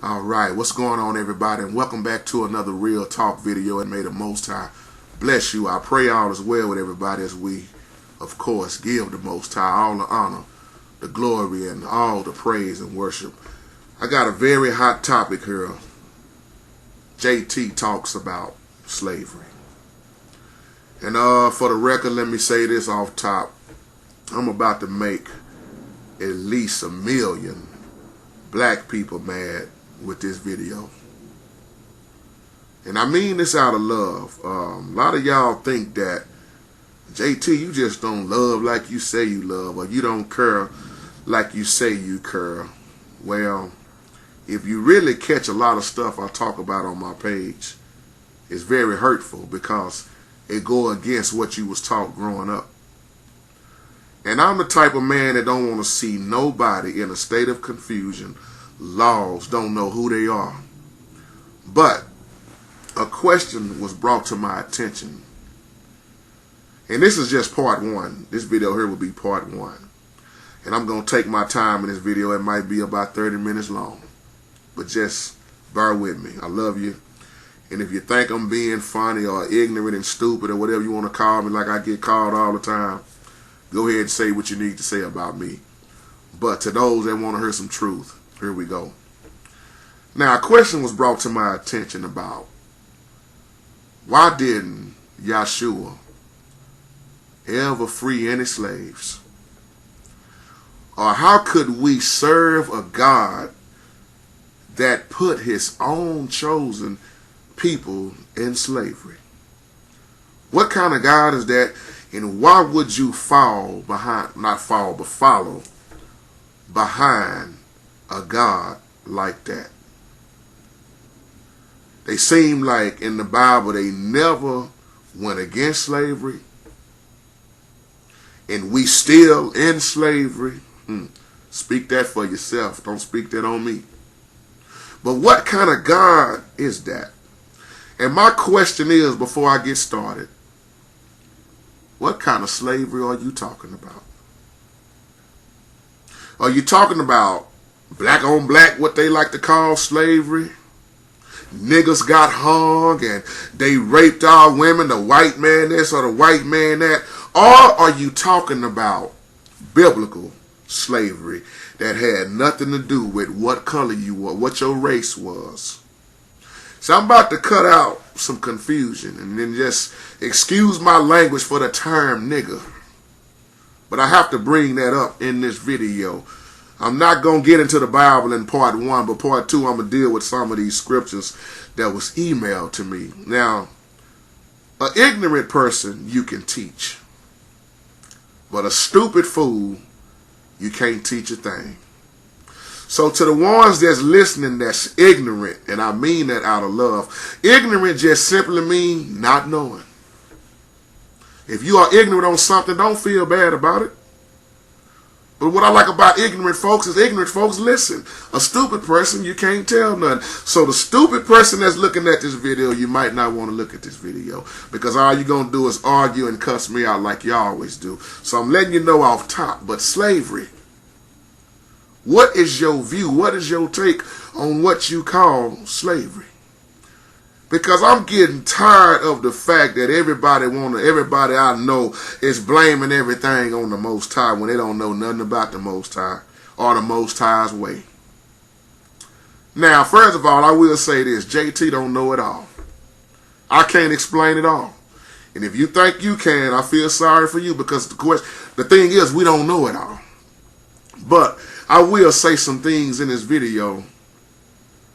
All right, what's going on, everybody, and welcome back to another Real Talk video. And may the Most High bless you. I pray all is well with everybody as we, of course, give the Most High all the honor, the glory, and all the praise and worship. I got a very hot topic here. JT talks about slavery. And for the record, let me say this off top. I'm about to make at least 1 million black people mad with this video. And I mean this out of love. A lot of y'all think that, JT, you just don't love like you say you love, or you don't care like you say you care. Well, if you really catch a lot of stuff I talk about on my page, it's very hurtful because it go against what you was taught growing up. And I'm the type of man that don't want to see nobody in a state of confusion, lost, don't know who they are. But a question was brought to my attention. And this is just part one. This video here will be part one. And I'm going to take my time in this video. It might be about 30 minutes long. But just bear with me. I love you. And if you think I'm being funny or ignorant and stupid or whatever you want to call me, like I get called all the time, go ahead and say what you need to say about me. But to those that want to hear some truth, here we go. Now, a question was brought to my attention about why didn't Yahshua ever free any slaves? Or how could we serve a God that put his own chosen people in slavery? What kind of God is that? And why would you fall behind, not fall, but follow behind a God like that? They seem like in the Bible they never went against slavery, and we still in slavery. Speak that for yourself. Don't speak that on me. But what kind of God is that? And my question is, before I get started, what kind of slavery are you talking about? Are you talking about black on black, what they like to call slavery? Niggas got hung and they raped our women, the white man this or the white man that? Or are you talking about biblical slavery that had nothing to do with what color you were, what your race was? So I'm about to cut out some confusion and then just excuse my language for the term nigga. But I have to bring that up in this video. I'm not going to get into the Bible in part one, but part two I'm going to deal with some of these scriptures that was emailed to me. Now, an ignorant person you can teach, but a stupid fool you can't teach a thing. So to the ones that's listening that's ignorant, and I mean that out of love, ignorant just simply means not knowing. If you are ignorant on something, don't feel bad about it. But what I like about ignorant folks is ignorant folks listen. A stupid person, you can't tell nothing. So the stupid person that's looking at this video, you might not want to look at this video, because all you're going to do is argue and cuss me out like you always do. So I'm letting you know off top. But slavery, what is your view? What is your take on what you call slavery? Because I'm getting tired of the fact that everybody I know is blaming everything on the Most High when they don't know nothing about the Most High or the Most High's way. Now, first of all, I will say this. JT don't know it all. I can't explain it all. And if you think you can, I feel sorry for you, because the thing is, we don't know it all. But I will say some things in this video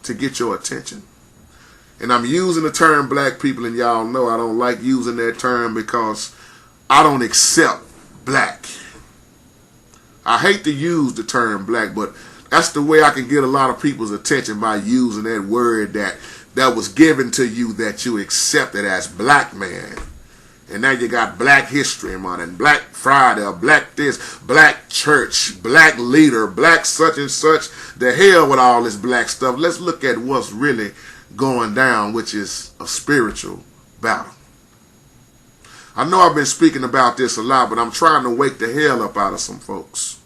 to get your attention. And I'm using the term black people, and y'all know I don't like using that term because I don't accept black. I hate to use the term black, but that's the way I can get a lot of people's attention, by using that word that was given to you that you accepted as black man. And now you got Black History Month and Black Friday, or black this, black church, black leader, black such and such. The hell with all this black stuff. Let's look at what's really going down, which is a spiritual battle. I know I've been speaking about this a lot, but I'm trying to wake the hell up out of some folks.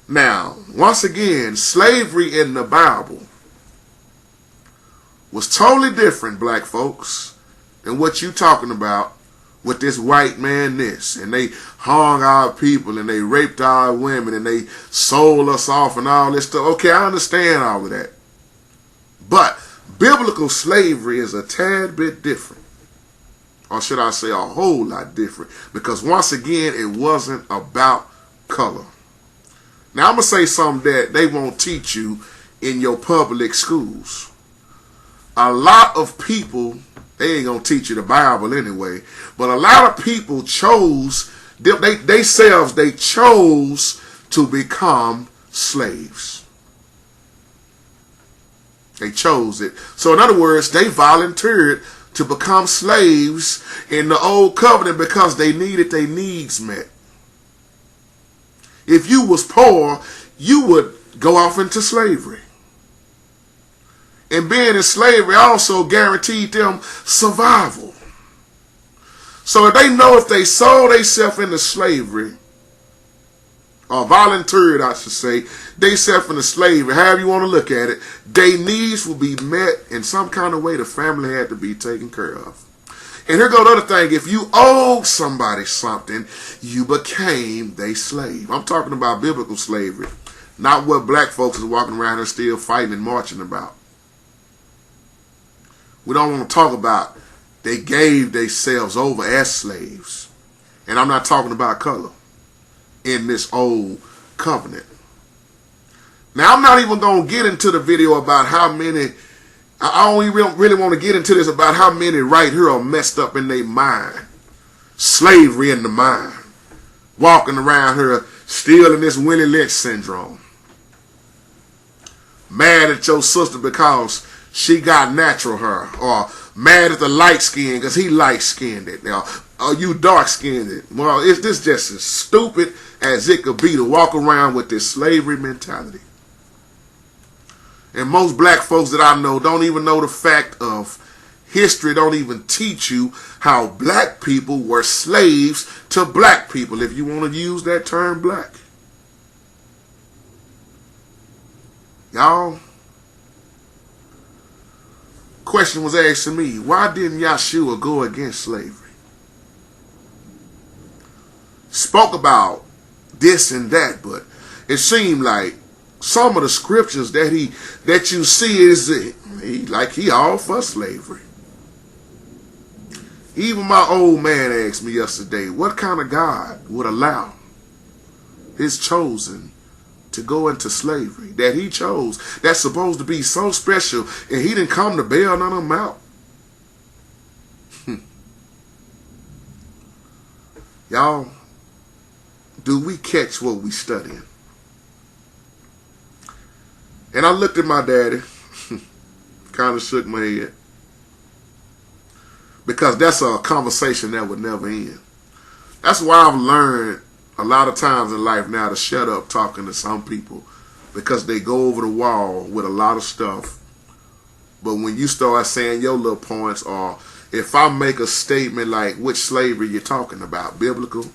Now, once again, slavery in the Bible was totally different, black folks, than what you talking about with this white man this. And they hung our people and they raped our women and they sold us off and all this stuff. Okay, I understand all of that. But biblical slavery is a tad bit different. Or should I say a whole lot different. Because once again, it wasn't about color. Now I'm going to say something that they won't teach you in your public schools. A lot of people, they ain't going to teach you the Bible anyway, but a lot of people chose, they chose to become slaves. They chose it. So in other words, they volunteered to become slaves in the old covenant because they needed their needs met. If you was poor, you would go off into slavery. And being in slavery also guaranteed them survival. So if they know if they sold themselves into slavery, or volunteered, I should say, themselves into slavery, however you want to look at it, their needs will be met in some kind of way. The family had to be taken care of. And here goes the other thing. If you owed somebody something, you became their slave. I'm talking about biblical slavery, not what black folks is walking around here still fighting and marching about. We don't want to talk about they gave themselves over as slaves. And I'm not talking about color in this old covenant. Now, I'm not even going to get into the video about how many, I don't even really want to get into this about how many right here are messed up in their mind. Slavery in the mind. Walking around here still in this Willie Lynch syndrome. Mad at your sister because she got natural hair, or mad at the light skin because he light skinned it. Now, or you dark skinned it. Well, it's this just as stupid as it could be to walk around with this slavery mentality. And most black folks that I know don't even know the fact of history, don't even teach you how black people were slaves to black people, if you want to use that term black. Y'all, question was asked to me, why didn't Yahshua go against slavery? Spoke about this and that, but it seemed like some of the scriptures that you see is he all for slavery. Even my old man asked me yesterday, what kind of God would allow his chosen to go into slavery that he chose, that's supposed to be so special, and he didn't come to bail none of them out? Y'all, do we catch what we studying? And I looked at my daddy, kind of shook my head, because that's a conversation that would never end. That's why I've learned a lot of times in life now to shut up talking to some people, because they go over the wall with a lot of stuff. But when you start saying your little points, or if I make a statement like which slavery you're talking about, biblical,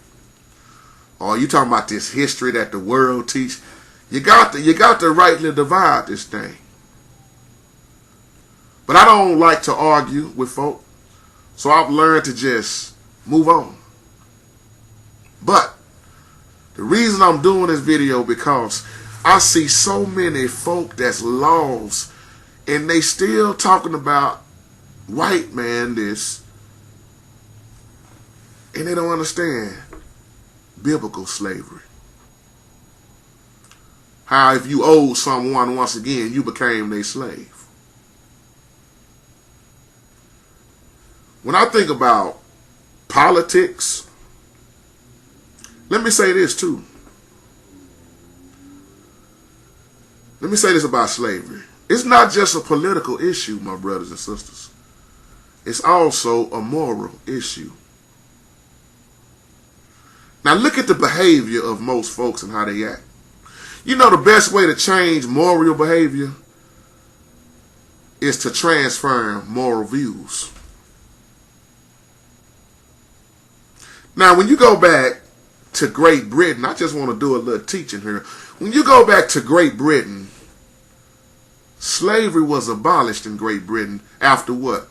or you talking about this history that the world teach, you got to rightly divide this thing. But I don't like to argue with folk, so I've learned to just move on. But the reason I'm doing this video because I see so many folk that's lost and they still talking about white man this, and they don't understand biblical slavery. How if you owed someone, once again, you became their slave. When I think about politics, let me say this too. Let me say this about slavery. It's not just a political issue, my brothers and sisters. It's also a moral issue. Now look at the behavior of most folks and how they act. You know the best way to change moral behavior is to transfer moral views. Now when you go back to Great Britain, I just want to do a little teaching here. When you go back to Great Britain, Slavery was abolished in Great Britain after what?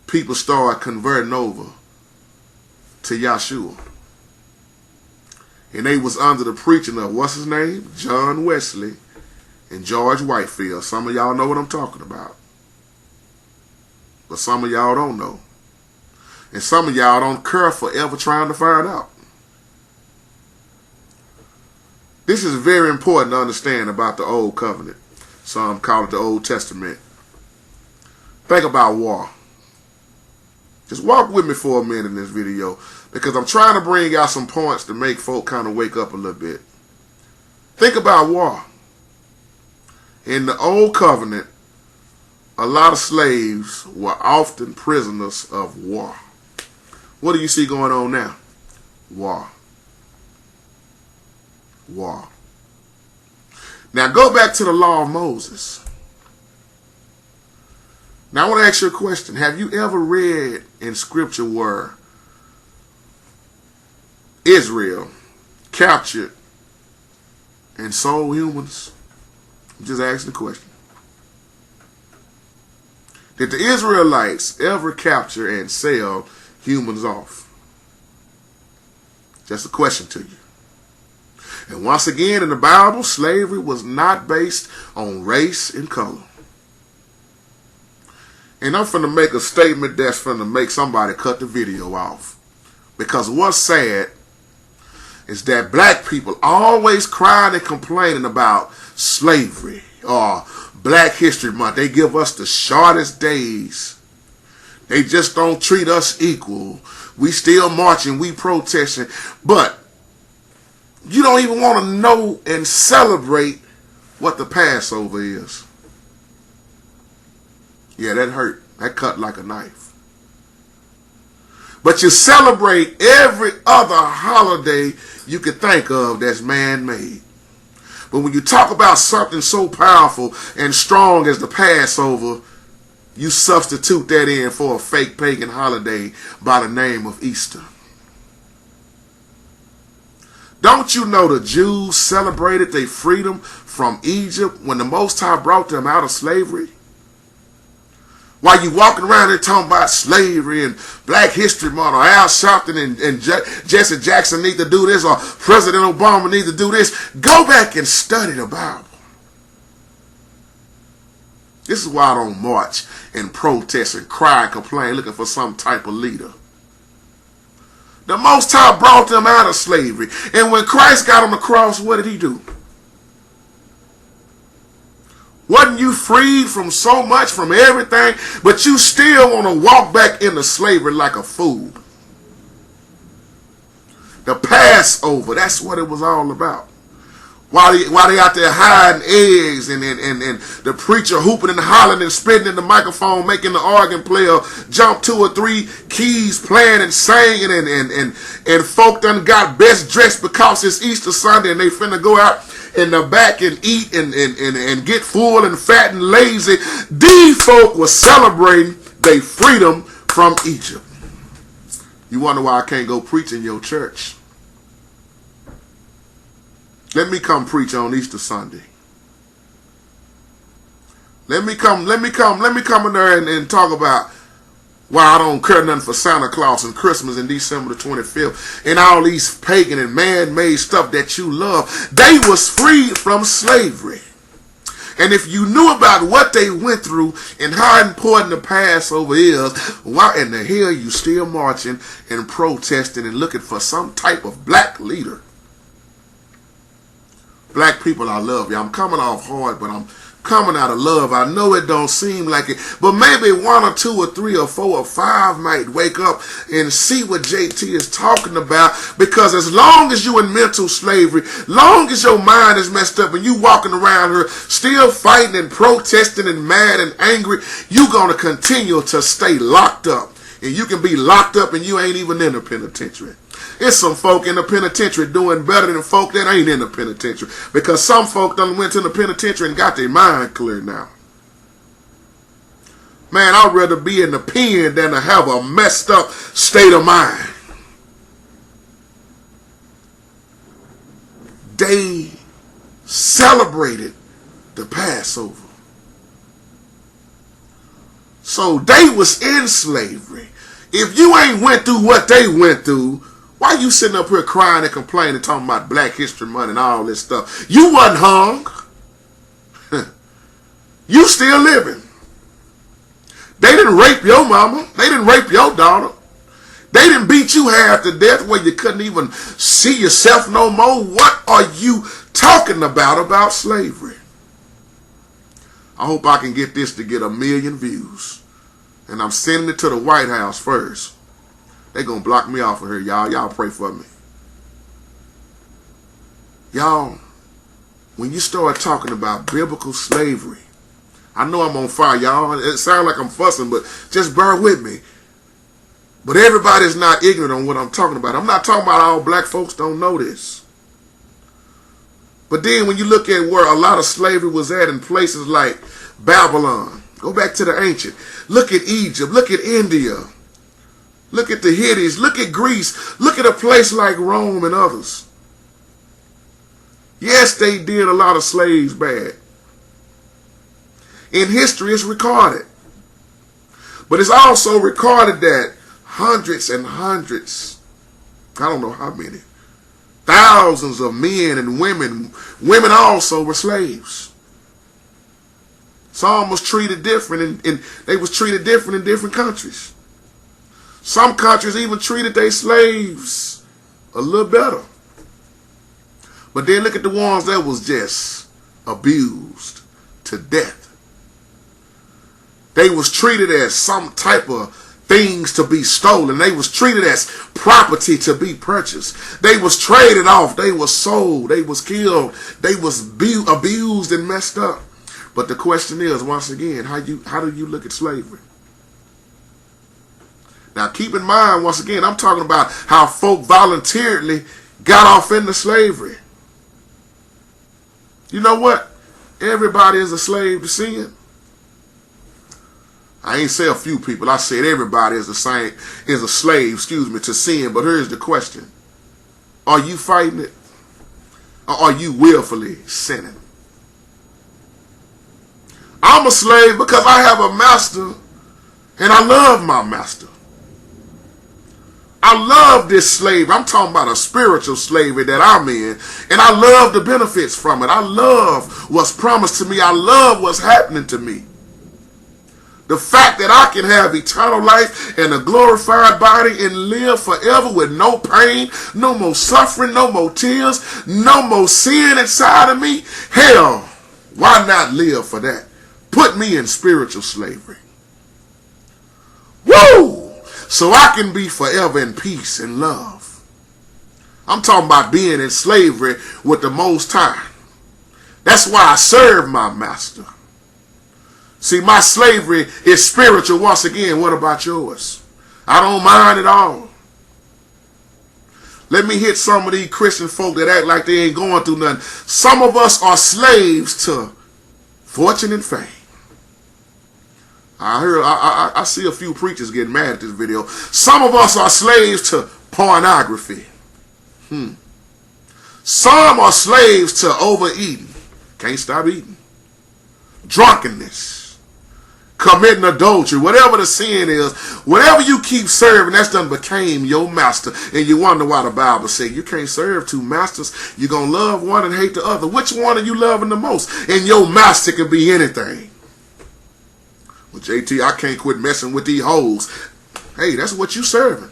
People started converting over to Yahshua. And they was under the preaching of, what's his name? John Wesley and George Whitefield. Some of y'all know what I'm talking about. But some of y'all don't know. And some of y'all don't care for ever trying to find out. This is very important to understand about the Old Covenant. Some call it the Old Testament. Think about war. Just walk with me for a minute in this video, because I'm trying to bring out some points to make folk kind of wake up a little bit. Think about war. In the Old Covenant, a lot of slaves were often prisoners of war. What do you see going on now? War. War. Now go back to the law of Moses. Now I want to ask you a question. Have you ever read in scripture where Israel captured and sold humans? I'm just asking the question. Did the Israelites ever capture and sell humans off? Just a question to you. And once again, in the Bible, slavery was not based on race and color. And I'm finna make a statement that's finna make somebody cut the video off. Because what's sad is that black people always crying and complaining about slavery or Black History Month. They give us the shortest days. They just don't treat us equal. We still marching, we protesting. But you don't even want to know and celebrate what the Passover is. Yeah, that hurt. That cut like a knife. But you celebrate every other holiday you could think of that's man-made. But when you talk about something so powerful and strong as the Passover, you substitute that in for a fake pagan holiday by the name of Easter. Don't you know the Jews celebrated their freedom from Egypt when the Most High brought them out of slavery? While you walking around there talking about slavery and Black History Month, or Al Sharpton and Jesse Jackson need to do this, or President Obama need to do this, go back and study the Bible. This is why I don't march and protest and cry and complain looking for some type of leader. The Most High brought them out of slavery. And when Christ got on the cross, what did he do? Wasn't you freed from so much, from everything, but you still want to walk back into slavery like a fool? The Passover, that's what it was all about. While they out there hiding eggs and the preacher hooping and hollering and spitting in the microphone, making the organ player jump 2 or 3 keys, playing and singing, and folk done got best dressed because it's Easter Sunday and they finna go out in the back and eat and get full and fat and lazy. These folk were celebrating their freedom from Egypt. You wonder why I can't go preach in your church? Let me come preach on Easter Sunday. Let me come in there and talk about why I don't care nothing for Santa Claus and Christmas and December the 25th and all these pagan and man-made stuff that you love. They was freed from slavery. And if you knew about what they went through and how important the Passover is, why in the hell you still marching and protesting and looking for some type of black leader? Black people, I love you. I'm coming off hard, but I'm coming out of love. I know it don't seem like it, but maybe 1 or 2 or 3 or 4 or 5 might wake up and see what JT is talking about. Because as long as you in mental slavery, long as your mind is messed up and you walking around here still fighting and protesting and mad and angry, you're going to continue to stay locked up. And you can be locked up and you ain't even in the penitentiary. It's some folk in the penitentiary doing better than folk that ain't in the penitentiary. Because some folk done went to the penitentiary and got their mind clear now. Man, I'd rather be in the pen than to have a messed up state of mind. They celebrated the Passover. So they was in slavery. If you ain't went through what they went through, why you sitting up here crying and complaining, talking about Black History Month and all this stuff? You wasn't hung. You still living. They didn't rape your mama. They didn't rape your daughter. They didn't beat you half to death where you couldn't even see yourself no more. What are you talking about slavery? I hope I can get this to get 1 million views. And I'm sending it to the White House first. They're going to block me off of here, y'all. Y'all pray for me. Y'all, when you start talking about biblical slavery, I know I'm on fire, y'all. It sounds like I'm fussing, but just bear with me. But everybody's not ignorant on what I'm talking about. I'm not talking about all black folks don't know this. But then when you look at where a lot of slavery was at in places like Babylon, go back to the ancient. Look at Egypt. Look at India. Look at the Hittites. Look at Greece. Look at a place like Rome and others. Yes, they did a lot of slaves bad. In history, it's recorded. But it's also recorded that hundreds and hundreds, I don't know how many, thousands of men and women also were slaves. Some was treated different, and they was treated different in different countries. Some countries even treated their slaves a little better. But then look at the ones that was just abused to death. They was treated as some type of things to be stolen. They was treated as property to be purchased. They was traded off. They was sold. They was killed. They was abused and messed up. But the question is, once again, how do you look at slavery? Now keep in mind, once again, I'm talking about how folk voluntarily got off into slavery. You know what? Everybody is a slave to sin. I ain't say a few people. I said everybody is a slave, to sin. But here's the question. Are you fighting it? Or are you willfully sinning? I'm a slave because I have a master and I love my master. I love this slave. I'm talking about a spiritual slavery that I'm in. And I love the benefits from it. I love what's promised to me. I love what's happening to me. The fact that I can have eternal life and a glorified body and live forever with no pain, no more suffering, no more tears, no more sin inside of me. Hell, why not live for that? Put me in spiritual slavery. Woo! So I can be forever in peace and love. I'm talking about being in slavery with the Most High. That's why I serve my master. See, my slavery is spiritual. Once again, what about yours? I don't mind at all. Let me hit some of these Christian folk that act like they ain't going through nothing. Some of us are slaves to fortune and fame. I see a few preachers getting mad at this video. Some of us are slaves to pornography. Some are slaves to overeating. Can't stop eating. Drunkenness. Committing adultery. Whatever the sin is. Whatever you keep serving, that's done became your master. And you wonder why the Bible says you can't serve two masters. You're going to love one and hate the other. Which one are you loving the most? And your master can be anything. Well, JT, I can't quit messing with these hoes. Hey, that's what you serving.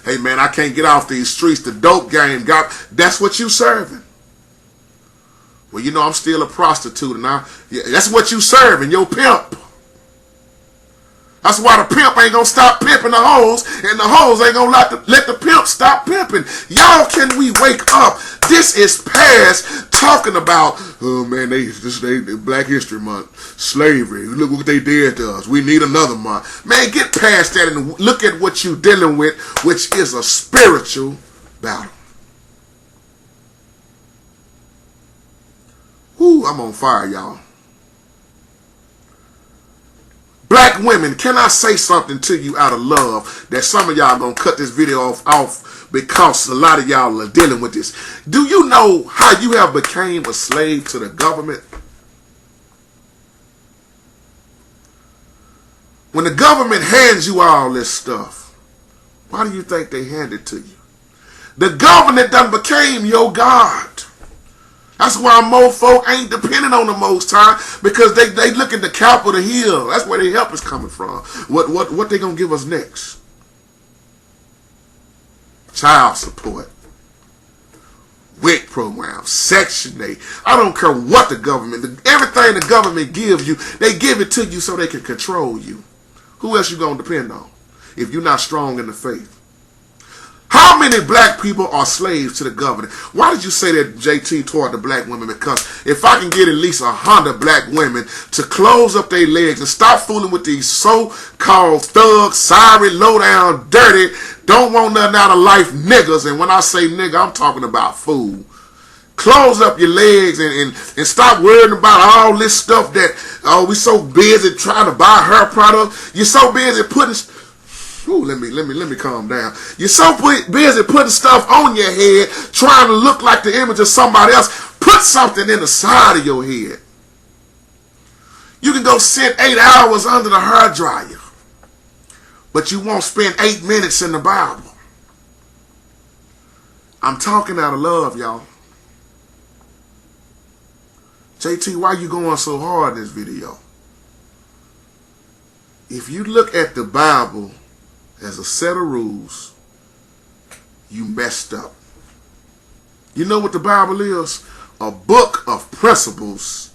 Hey, man, I can't get off these streets. The dope game, that's what you serving. Well, you know, I'm still a prostitute, and that's what you serving, your pimp. That's why the pimp ain't gonna stop pimping the hoes, and the hoes ain't gonna let the pimp stop pimping. Y'all, can we wake up? This is past talking about, oh man, they Black History Month, slavery. Look what they did to us. We need another month. Man, get past that and look at what you're dealing with, which is a spiritual battle. Whoo, I'm on fire, y'all. Black women, can I say something to you out of love that some of y'all gonna cut this video off because a lot of y'all are dealing with this? Do you know how you have became a slave to the government? When the government hands you all this stuff, why do you think they hand it to you? The government done became your God. That's why more folk ain't depending on the Most High, because they look at the Capitol Hill. That's where their help is coming from. What they gonna give us next? Child support, WIC program, Section 8. I don't care what the government, everything the government gives you, they give it to you so they can control you. Who else you gonna depend on if you're not strong in the faith? How many black people are slaves to the government? Why did you say that, JT, toward the black women? Because if I can get at least 100 black women to close up their legs and stop fooling with these so-called thugs, sorry, low-down, dirty, don't want nothing out of life niggas, and when I say nigga, I'm talking about fool. Close up your legs and stop worrying about all this stuff that, oh, we so busy trying to buy her product. You're so busy putting... Ooh, let me calm down. You're so busy putting stuff on your head, trying to look like the image of somebody else. Put something in the side of your head. You can go sit 8 hours under the hair dryer, but you won't spend 8 minutes in the Bible. I'm talking out of love, y'all. JT, why you going so hard in this video? If you look at the Bible as a set of rules, you messed up. You know what the Bible is? A book of principles,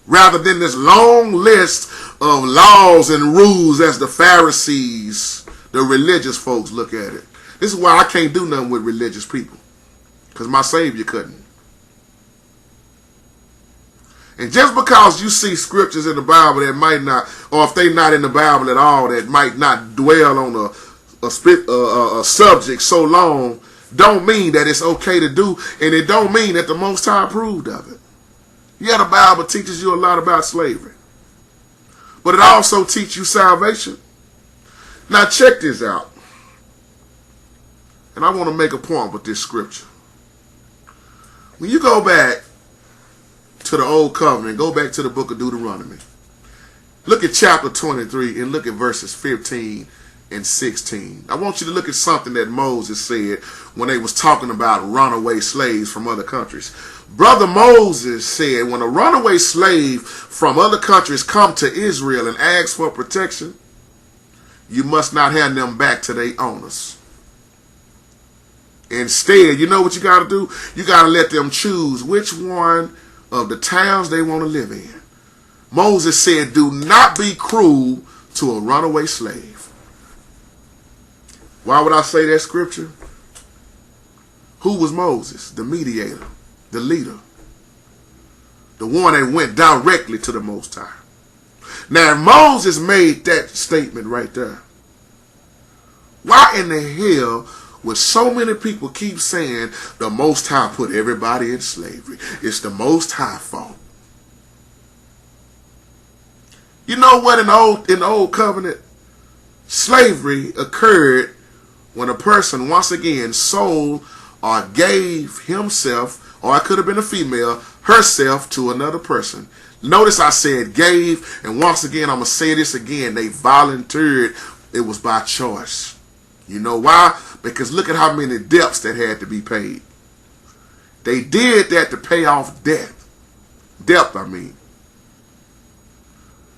rather than this long list of laws and rules as the Pharisees, the religious folks, look at it. This is why I can't do nothing with religious people, because my Savior couldn't. And just because you see scriptures in the Bible that might not, or if they're not in the Bible at all, that might not dwell on a subject so long, don't mean that it's okay to do, and it don't mean that the Most High approved of it. Yeah, the Bible teaches you a lot about slavery, but it also teaches you salvation. Now check this out, and I want to make a point with this scripture. When you go back to the Old Covenant, go back to the book of Deuteronomy. Look at chapter 23 and look at verses 15 and 16. I want you to look at something that Moses said when they was talking about runaway slaves from other countries. Brother Moses said, when a runaway slave from other countries come to Israel and ask for protection, you must not hand them back to their owners. Instead, you know what you got to do? You got to let them choose which one of the towns they want to live in. Moses said, do not be cruel to a runaway slave. Why would I say that scripture? Who was Moses? The mediator, the leader, the one that went directly to the Most High. Now, Moses made that statement right there. Why in the hell would so many people keep saying the Most High put everybody in slavery? It's the Most High fault. You know what, in the old covenant, slavery occurred when a person once again sold or gave himself, or it could have been a female, herself to another person. Notice I said gave, and once again I'm going to say this again, they volunteered. It was by choice. You know why? Because look at how many debts that had to be paid. They did that to pay off debt. Debt, I mean.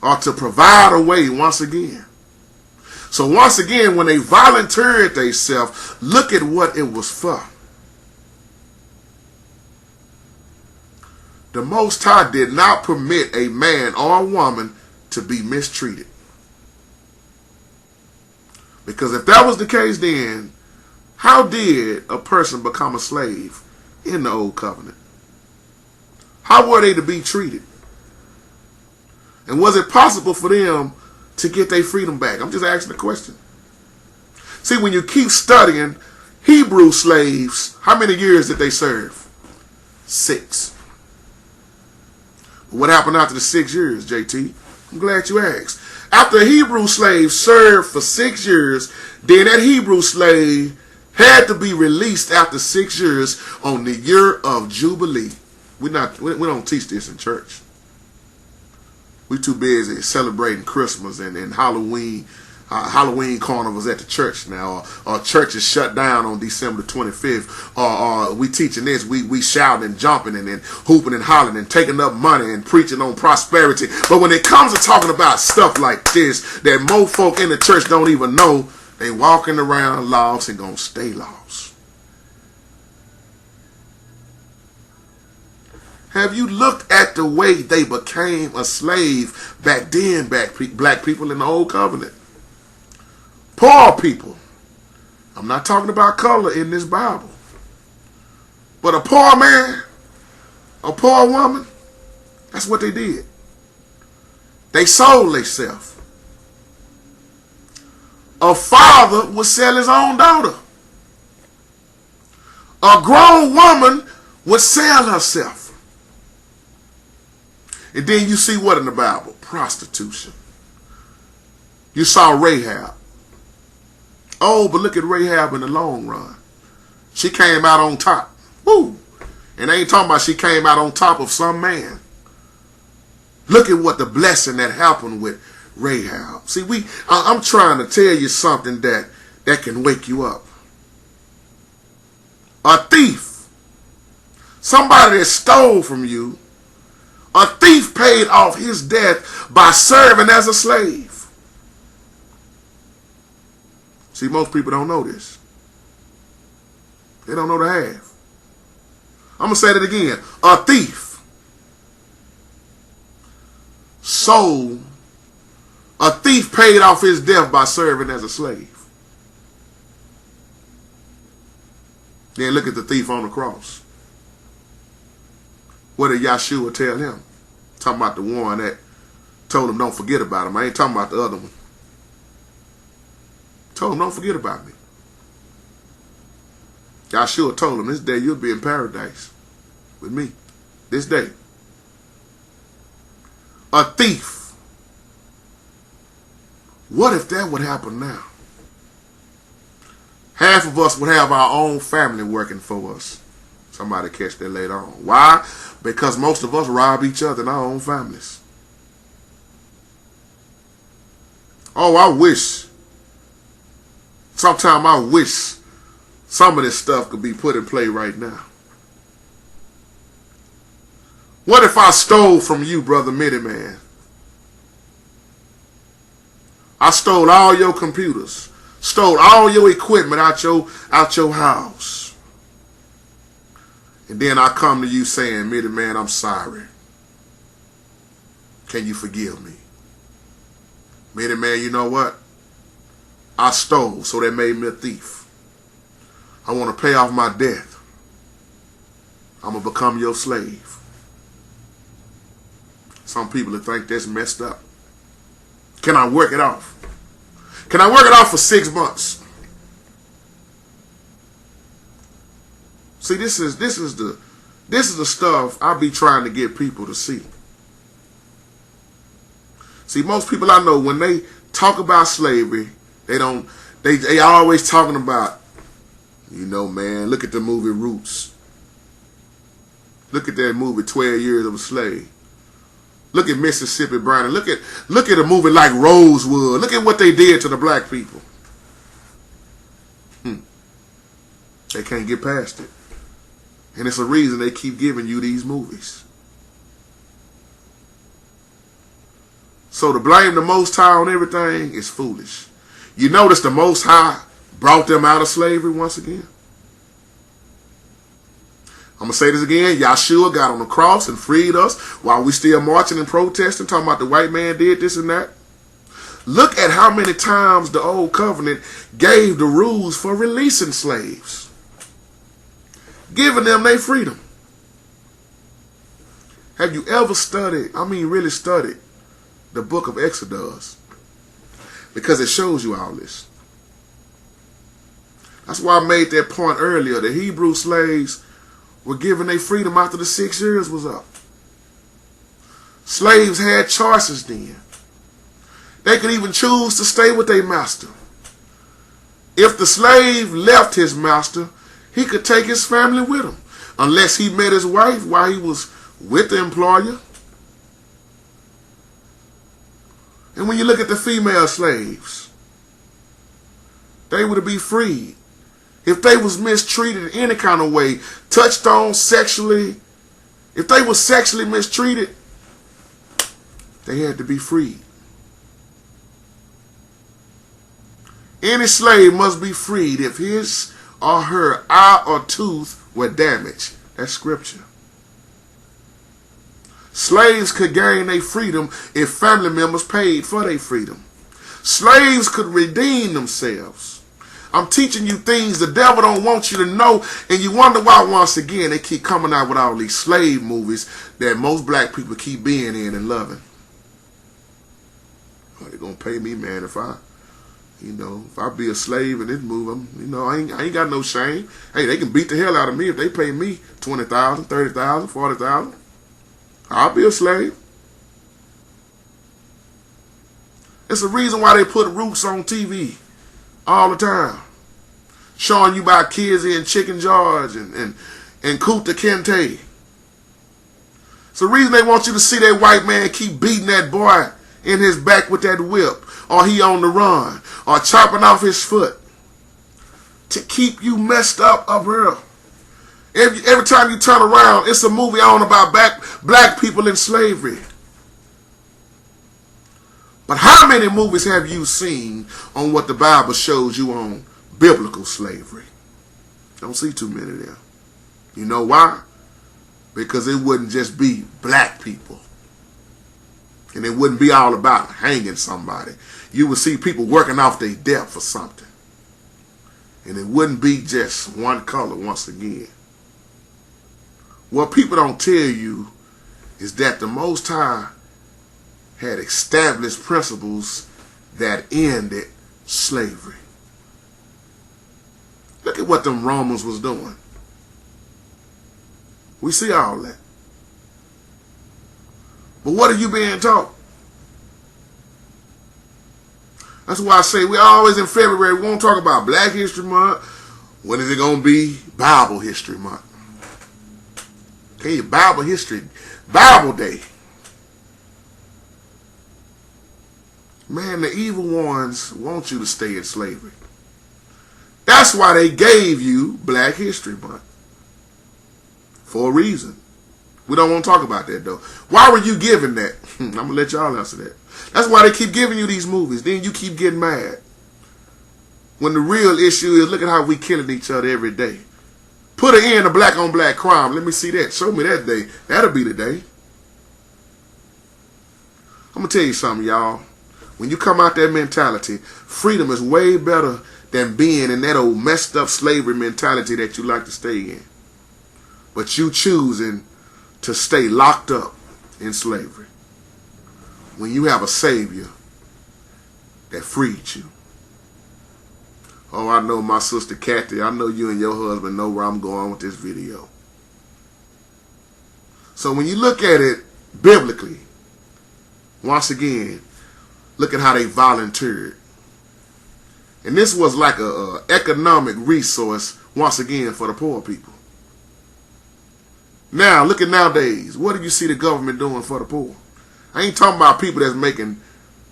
Or to provide a way once again. So once again, when they volunteered themselves, look at what it was for. The Most High did not permit a man or a woman to be mistreated. Because if that was the case, then how did a person become a slave in the Old Covenant? How were they to be treated? And was it possible for them to get their freedom back? I'm just asking the question. See, when you keep studying Hebrew slaves, how many years did they serve? 6. What happened after the 6 years, JT? I'm glad you asked. After a Hebrew slave served for 6 years, then that Hebrew slave had to be released after 6 years on the year of Jubilee. We don't teach this in church. We too busy celebrating Christmas and Halloween. Halloween carnivals at the church now, or church is shut down on December 25th, or we teaching this, we shouting and jumping and hooping and hollering and taking up money and preaching on prosperity. But when it comes to talking about stuff like this, that most folk in the church don't even know, they walking around lost and gonna stay lost. Have you looked at the way they became a slave back then, black people in the old covenant? Poor people. I'm not talking about color in this Bible. But a poor man, a poor woman, that's what they did. They sold themselves. A father would sell his own daughter. A grown woman would sell herself. And then you see what in the Bible? Prostitution. You saw Rahab. Oh, but look at Rahab in the long run. She came out on top. Woo! And I ain't talking about she came out on top of some man. Look at what the blessing that happened with Rahab. See, I'm trying to tell you something that can wake you up. A thief. Somebody that stole from you. A thief paid off his debt by serving as a slave. See, most people don't know this. They don't know the half. I'm going to say that again. A thief sold. A thief paid off his debt by serving as a slave. Then look at the thief on the cross. What did Yahshua tell him? Talking about the one that told him don't forget about him. I ain't talking about the other one. Told him, don't forget about me. Yahshua told him, this day you'll be in paradise with me. This day. A thief. What if that would happen now? Half of us would have our own family working for us. Somebody catch that later on. Why? Because most of us rob each other in our own families. Oh, I wish. Sometimes I wish some of this stuff could be put in play right now. What if I stole from you, Brother Miniman? I stole all your computers, stole all your equipment out your house. And then I come to you saying, Miniman, I'm sorry. Can you forgive me? Miniman, you know what? I stole, so that made me a thief. I want to pay off my debt. I'm going to become your slave. Some people think that's messed up. Can I work it off? Can I work it off for 6 months? See, this is the stuff I be trying to get people to see. See, most people I know, when they talk about slavery, they always talking about, you know, man, look at the movie Roots. Look at that movie 12 Years of a Slave. Look at Mississippi Burning. Look at a movie like Rosewood. Look at what they did to the black people. They can't get past it. And it's a reason they keep giving you these movies. So to blame the Most High on everything is foolish. You notice the Most High brought them out of slavery once again. I'm going to say this again. Yahshua got on the cross and freed us while we still marching and protesting, talking about the white man did this and that. Look at how many times the old covenant gave the rules for releasing slaves, giving them their freedom. Have you ever studied, really studied, the book of Exodus? Because it shows you all this. That's why I made that point earlier. The Hebrew slaves were given their freedom after the 6 years was up. Slaves had choices then. They could even choose to stay with their master. If the slave left his master, he could take his family with him, unless he met his wife while he was with the employer. And when you look at the female slaves, they were to be freed. If they was mistreated in any kind of way, touched on sexually, if they were sexually mistreated, they had to be freed. Any slave must be freed if his or her eye or tooth were damaged. That's scripture. Slaves could gain their freedom if family members paid for their freedom. Slaves could redeem themselves. I'm teaching you things the devil don't want you to know, and you wonder why once again they keep coming out with all these slave movies that most black people keep being in and loving. Oh, they're going to pay me, man, if I be a slave in this movie, I ain't got no shame. Hey, they can beat the hell out of me if they pay me $20,000, $30,000, $40,000. I'll be a slave. It's the reason why they put Roots on TV all the time, showing you about kids in chicken jars and Kunta Kinte. It's the reason they want you to see that white man keep beating that boy in his back with that whip, or he on the run, or chopping off his foot, to keep you messed up here. Every time you turn around, it's a movie on about black people in slavery. But how many movies have you seen on what the Bible shows you on biblical slavery? Don't see too many there. You know why? Because it wouldn't just be black people. And it wouldn't be all about hanging somebody. You would see people working off their debt for something. And it wouldn't be just one color once again. What people don't tell you is that the Most High had established principles that ended slavery. Look at what them Romans was doing. We see all that. But what are you being taught? That's why I say we always in February, we won't talk about Black History Month. When is it going to be? Bible History Month. Okay, Bible History, Bible Day. Man, the evil ones want you to stay in slavery. That's why they gave you Black History Month. For a reason. We don't want to talk about that, though. Why were you given that? I'm going to let y'all answer that. That's why they keep giving you these movies. Then you keep getting mad. When the real issue is, look at how we killing each other every day. Put an end to black on black crime. Let me see that. Show me that day. That'll be the day. I'm going to tell you something, y'all. When you come out that mentality, freedom is way better than being in that old messed up slavery mentality that you like to stay in. But you choosing to stay locked up in slavery. When you have a Savior that freed you. Oh, I know my sister Kathy. I know you and your husband know where I'm going with this video. So when you look at it biblically, once again, look at how they volunteered. And this was like a economic resource, once again, for the poor people. Now, look at nowadays. What do you see the government doing for the poor? I ain't talking about people that's making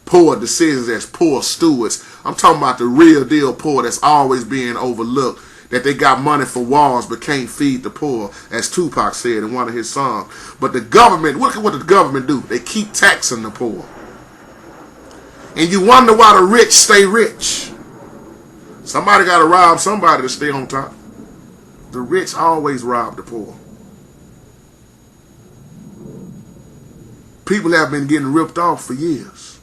poor decisions as poor stewards. I'm talking about the real deal poor that's always being overlooked. That they got money for walls but can't feed the poor, as Tupac said in one of his songs. But the government, look at what the government do. They keep taxing the poor. And you wonder why the rich stay rich. Somebody got to rob somebody to stay on top. The rich always rob the poor. People have been getting ripped off for years.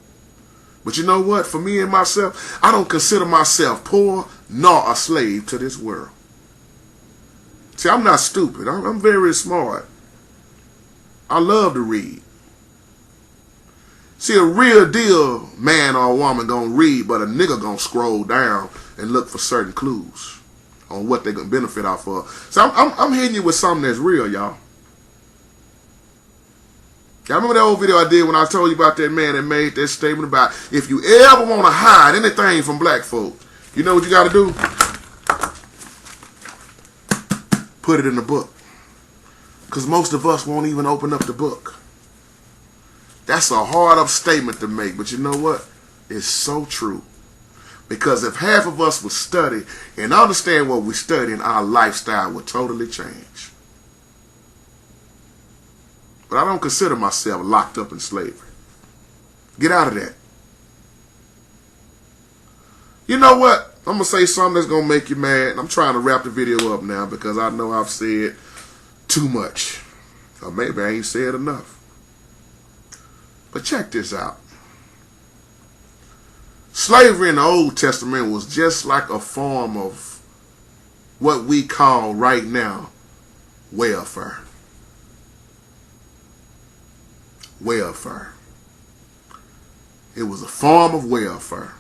But you know what? For me and myself, I don't consider myself poor nor a slave to this world. See, I'm not stupid. I'm very smart. I love to read. See, a real deal man or woman gonna read, but a nigga gonna scroll down and look for certain clues on what they gonna benefit off of. So I'm hitting you with something that's real, y'all. Y'all remember that old video I did when I told you about that man that made that statement about if you ever want to hide anything from black folks, you know what you got to do? Put it in the book. Because most of us won't even open up the book. That's a hard up statement to make, but you know what? It's so true. Because if half of us would study and understand what we study, our lifestyle would totally change. But I don't consider myself locked up in slavery. Get out of that. You know what? I'm going to say something that's going to make you mad. I'm trying to wrap the video up now because I know I've said too much. Or maybe I ain't said enough. But check this out. Slavery in the Old Testament was just like a form of what we call right now welfare. Welfare. It was a form of welfare.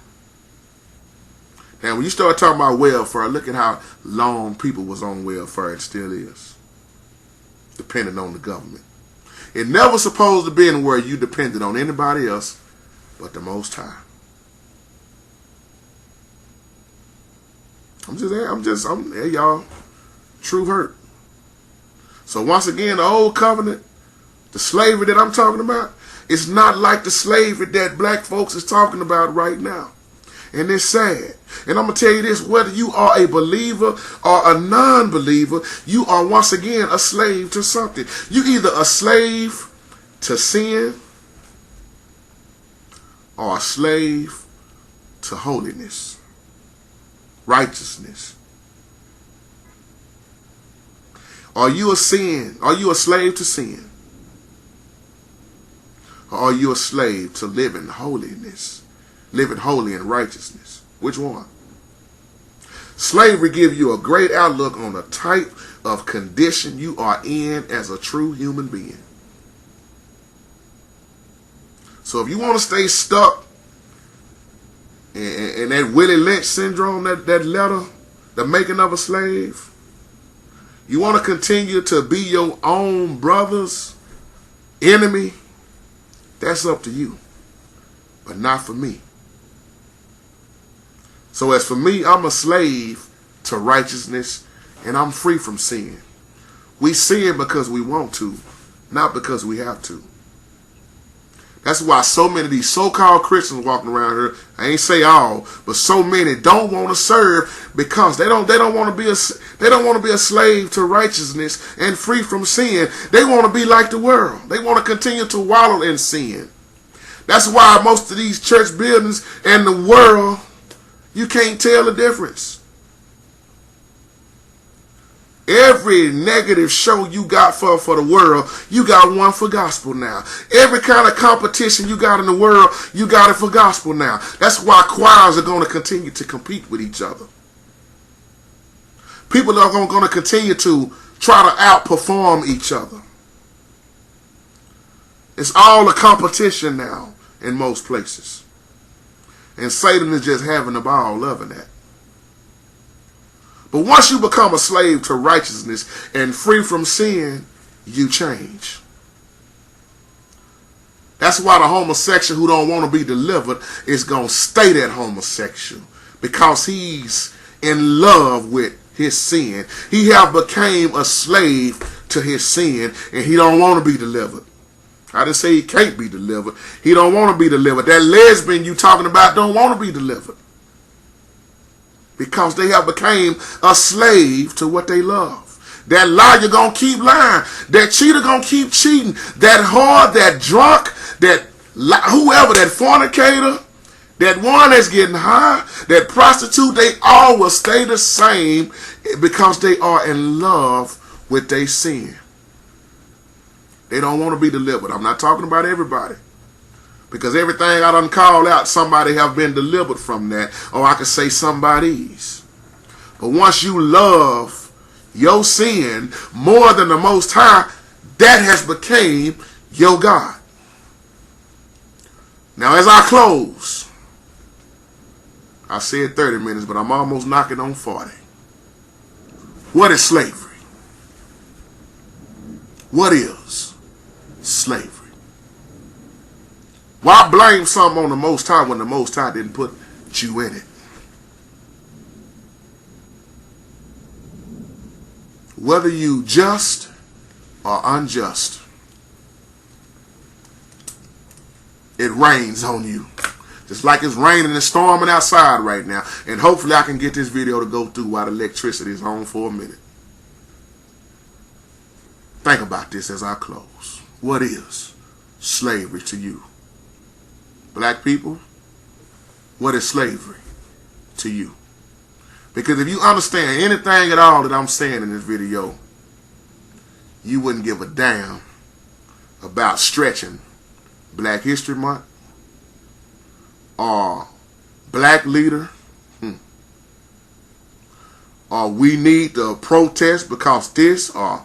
Now, when you start talking about welfare, look at how long people was on welfare. It still is, depending on the government. It never supposed to be in where you depended on anybody else but the Most High. Hey, y'all, true hurt. So once again, the old covenant, the slavery that I'm talking about, it's not like the slavery that black folks is talking about right now. And it's sad. And I'm going to tell you this, whether you are a believer or a non-believer, you are once again a slave to something. You either a slave to sin or a slave to holiness, righteousness. Are you a sin? Are you a slave to sin? Or are you a slave to living holiness? Living holy in righteousness. Which one? Slavery gives you a great outlook on the type of condition you are in as a true human being. So if you want to stay stuck in that Willie Lynch syndrome, that letter, the making of a slave, you want to continue to be your own brother's enemy, that's up to you. But not for me. So as for me, I'm a slave to righteousness and I'm free from sin. We sin because we want to, not because we have to. That's why so many of these so-called Christians walking around here, I ain't say all, but so many don't want to serve because they don't want to be a slave to righteousness and free from sin. They want to be like the world. They want to continue to wallow in sin. That's why most of these church buildings and the world, you can't tell the difference. Every negative show you got for the world, you got one for gospel now. Every kind of competition you got in the world, you got it for gospel now. That's why choirs are going to continue to compete with each other. People are going to continue to try to outperform each other. It's all a competition now in most places. And Satan is just having a ball loving that. But once you become a slave to righteousness and free from sin, you change. That's why the homosexual who don't want to be delivered is going to stay that homosexual. Because he's in love with his sin. He have became a slave to his sin and he don't want to be delivered. I didn't say he can't be delivered. He don't want to be delivered. That lesbian you talking about don't want to be delivered. Because they have became a slave to what they love. That liar gonna keep lying. That cheater gonna keep cheating. That whore, that drunk, that whoever, that fornicator, that one that's getting high, that prostitute, they all will stay the same because they are in love with their sin. They don't want to be delivered. I'm not talking about everybody. Because everything I done called out, somebody have been delivered from that. Or I could say somebody's. But once you love your sin more than the Most High, that has became your God. Now as I close, I said 30 minutes, but I'm almost knocking on 40. What is slavery? What is slavery? Why blame something on the Most High when the Most High didn't put you in it? Whether you just or unjust, it rains on you. Just like it's raining and storming outside right now. And hopefully I can get this video to go through while the electricity is on for a minute. Think about this as I close. What is slavery to you? Black people, what is slavery to you? Because if you understand anything at all that I'm saying in this video, you wouldn't give a damn about stretching Black History Month or black leader, or we need to protest because this or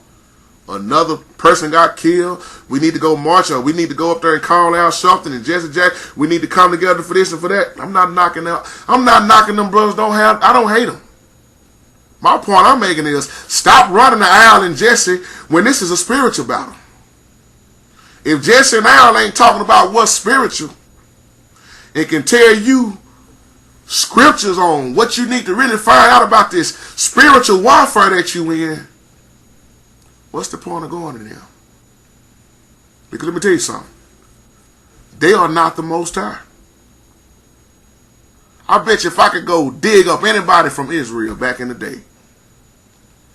another person got killed. We need to go march, or we need to go up there and call out something. And Jesse Jack, we need to come together for this and for that. I'm not knocking them brothers. I don't hate them. My point I'm making is stop running to Al and Jesse when this is a spiritual battle. If Jesse and Al ain't talking about what's spiritual, it can tell you scriptures on what you need to really find out about this spiritual warfare that you in. What's the point of going to them? Because let me tell you something. They are not the Most High. I bet you if I could go dig up anybody from Israel back in the day,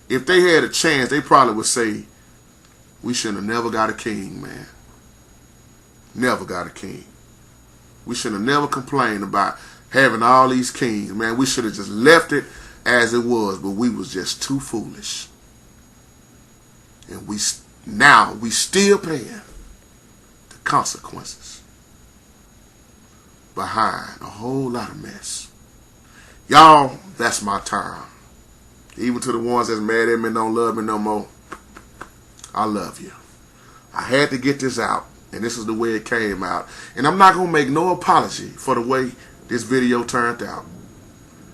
if they had a chance, they probably would say, we should have never got a king, man. Never got a king. We should have never complained about having all these kings, man. We should have just left it as it was, but we was just too foolish. And we still paying the consequences behind a whole lot of mess. Y'all, that's my time. Even to the ones that's mad at me and don't love me no more, I love you. I had to get this out. And this is the way it came out. And I'm not going to make no apology for the way this video turned out.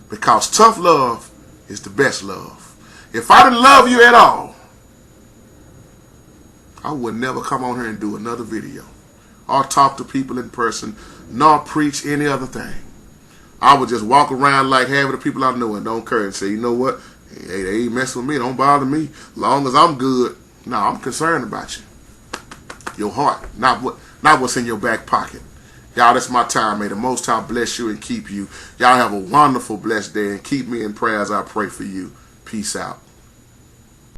Because tough love is the best love. If I didn't love you at all, I would never come on here and do another video. Or talk to people in person. Nor preach any other thing. I would just walk around like half of the people I know and don't care and say, you know what? Hey, they ain't messing with me. Don't bother me. As long as I'm good. No, I'm concerned about you. Your heart, not what's in your back pocket. Y'all, that's my time. May the Most High bless you and keep you. Y'all have a wonderful, blessed day, and keep me in prayer as I pray for you. Peace out.